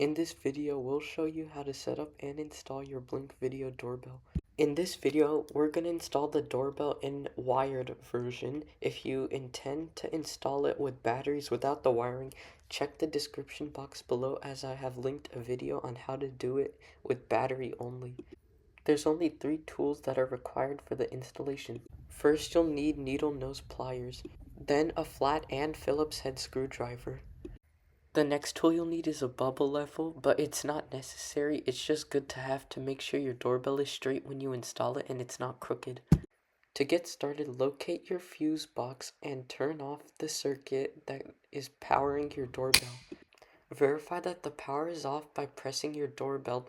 In this video, we'll show you how to set up and install your Blink Video doorbell. In this video, we're going to install the doorbell in wired version. If you intend to install it with batteries without the wiring, check the description box below as I have linked a video on how to do it with battery only. There's only 3 tools that are required for the installation. First, you'll need needle nose pliers, then a flat and Phillips head screwdriver. The next tool you'll need is a bubble level, but it's not necessary. It's just good to have to make sure your doorbell is straight when you install it and it's not crooked. To get started, locate your fuse box and turn off the circuit that is powering your doorbell. Verify that the power is off by pressing your doorbell.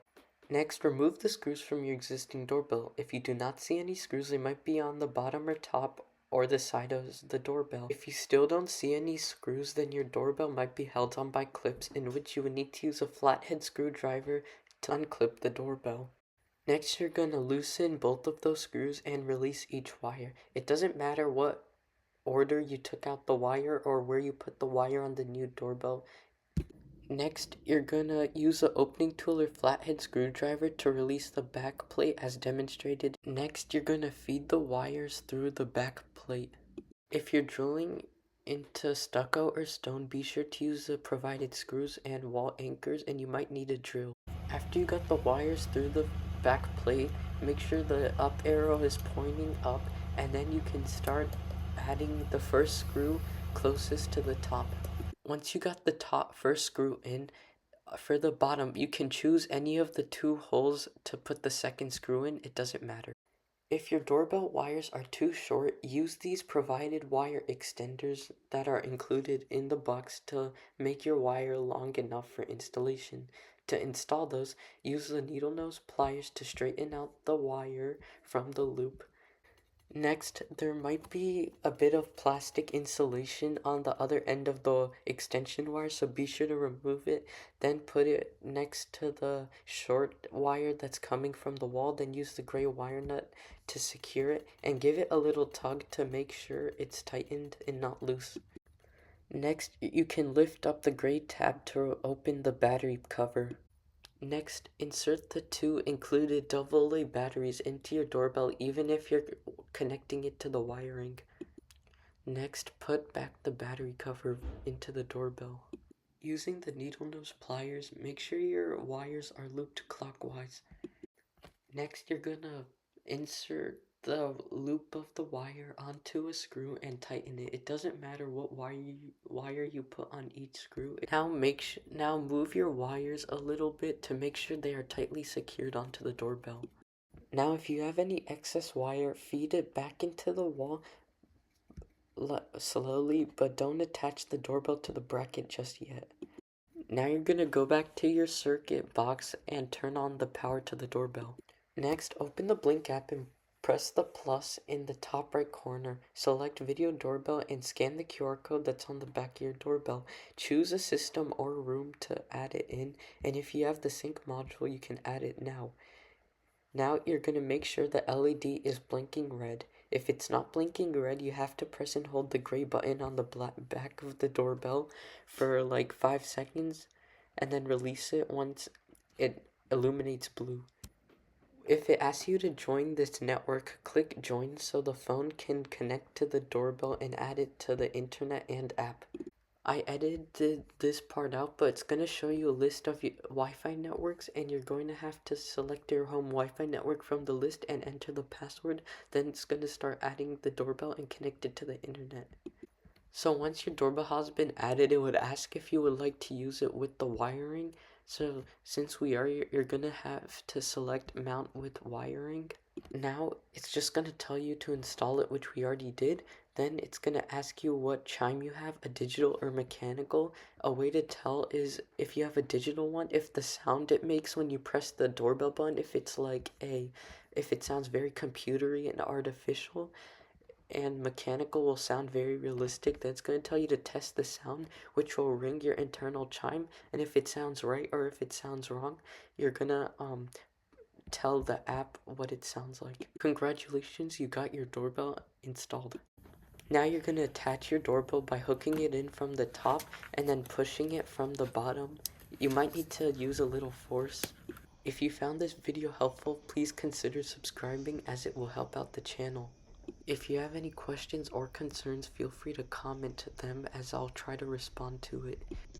Next, remove the screws from your existing doorbell. If you do not see any screws, they might be on the bottom or top or the side of the doorbell. If you still don't see any screws, then your doorbell might be held on by clips, in which you would need to use a flathead screwdriver to unclip the doorbell. Next, you're going to loosen both of those screws and release each wire. It doesn't matter what order you took out the wire or where you put the wire on the new doorbell. Next, you're gonna use an opening tool or flathead screwdriver to release the back plate as demonstrated. Next, you're gonna feed the wires through the back plate. If you're drilling into stucco or stone, be sure to use the provided screws and wall anchors, and you might need a drill. After you got the wires through the back plate, make sure the up arrow is pointing up, and then you can start adding the first screw closest to the top. Once you got the first screw in, for the bottom, you can choose any of the 2 holes to put the second screw in. It doesn't matter. If your doorbell wires are too short, use these provided wire extenders that are included in the box to make your wire long enough for installation. To install those, use the needle nose pliers to straighten out the wire from the loop. Next, there might be a bit of plastic insulation on the other end of the extension wire, so be sure to remove it. Then put it next to the short wire that's coming from the wall. Then use the gray wire nut to secure it and give it a little tug to make sure it's tightened and not loose. Next, you can lift up the gray tab to open the battery cover. Next, insert the 2 included AA batteries into your doorbell even if you're connecting it to the wiring. Next, put back the battery cover into the doorbell. Using the needle nose pliers, make sure your wires are looped clockwise. Next, you're gonna insert the loop of the wire onto a screw and tighten it. It doesn't matter what wire you put on each screw. Now move your wires a little bit to make sure they are tightly secured onto the doorbell. Now if you have any excess wire, feed it back into the wall slowly, but don't attach the doorbell to the bracket just yet. Now you're gonna go back to your circuit box and turn on the power to the doorbell. Next, open the Blink app and press the plus in the top right corner. Select Video Doorbell and scan the QR code that's on the back of your doorbell. Choose a system or room to add it in, and if you have the sync module, you can add it now. Now you're going to make sure the LED is blinking red. If it's not blinking red, you have to press and hold the gray button on the back of the doorbell for like 5 seconds, and then release it once it illuminates blue. If it asks you to join this network, click join so the phone can connect to the doorbell and add it to the internet and app. I edited this part out, but it's going to show you a list of Wi-Fi networks, and you're going to have to select your home Wi-Fi network from the list and enter the password. Then it's going to start adding the doorbell and connect it to the internet. So once your doorbell has been added, it would ask if you would like to use it with the wiring. So since you're gonna have to select mount with wiring. Now it's just gonna tell you to install it, which we already did. Then it's gonna ask you what chime you have, a digital or mechanical. A way to tell is if you have a digital one, if the sound it makes when you press the doorbell button, if it sounds very computery and artificial, and mechanical will sound very realistic. That's going to tell you to test the sound, which will ring your internal chime, and if it sounds right or if it sounds wrong, you're gonna tell the app what it sounds like. Congratulations, you got your doorbell installed. Now you're going to attach your doorbell by hooking it in from the top and then pushing it from the bottom You might need to use a little force. If you found this video helpful, please consider subscribing as it will help out the channel. If you have any questions or concerns, feel free to comment them as I'll try to respond to it.